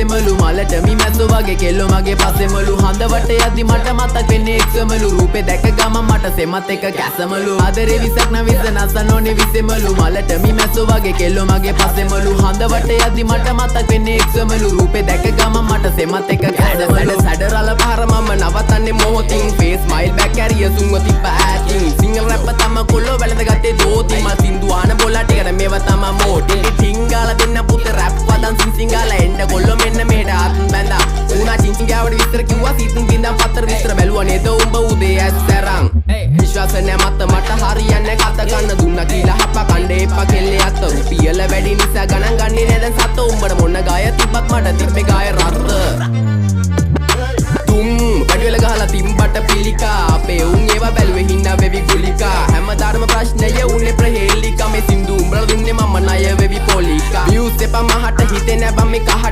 විසෙමලු මලට මිමැස්සෝ වගේ කෙල්ලෝ මගේ පස්සෙමලු හඳවට යද්දි මට මතක් වෙන්නේ එක්සමලු රූපේ දැක ගමන් මට සෙමත් එක කැසමලු ආදරේ විසක් නවිස නසනෝනේ විසෙමලු මලට මිමැස්සෝ වගේ කෙල්ලෝ මගේ පස්සෙමලු හඳවට යද්දි මට මතක් වෙන්නේ එක්සමලු රූපේ දැක ගමන් මට සෙමත් එක කැසමලු සැඩරල පහර මම නවතන්නේ මොහොතින් ෆේස් ස්මයිල් බැක් කැරිය සුන්ව තිබ්බ ඇතින් සිංගල් රැප් තම කොල්ලෝ වැළඳ ගත්තේ දෝති මා සින්දු ආන බොලා ටිකට මේව තම මෝටි ටිංගාල දෙන්න පුත රැප් වදන් සිංගාල එන්න කොල්ලෝ මෙන්න මෙහෙට ආත්ම බැඳා උනා චිංචිංගාවට විස්තර කිව්වා සීතුන් බින්දම් පතර විස්තර බැලුවා නේද උඹ උදේ ඇස්තරන් විශ්වාස නැ මත මට හරියන්නේ කත ගන්න දුන්නා කියලා හප්ප කණ්ඩේ එපා කෙල්ලේ අත රුපියල වැඩි නිසා ගණන් ගන්නේ නේද සත උඹට මොන ගාය තිබ්බත් මට තිබ්බේ ගාය රත්ත පඩිවල ගහලා තිම්බට පිළිකා අපේ උන් ඒවා බැලුවේ හින්නා වෙවි ගුලිකා හැමදාම ප්‍රශ්නය උන්නේ ප්‍රහේලිකා මේ සින්දු උඹලා දුන්නේ මම ණය වෙවි පොලිකා views එපා මහට හිතේ නැබම් මේ කහට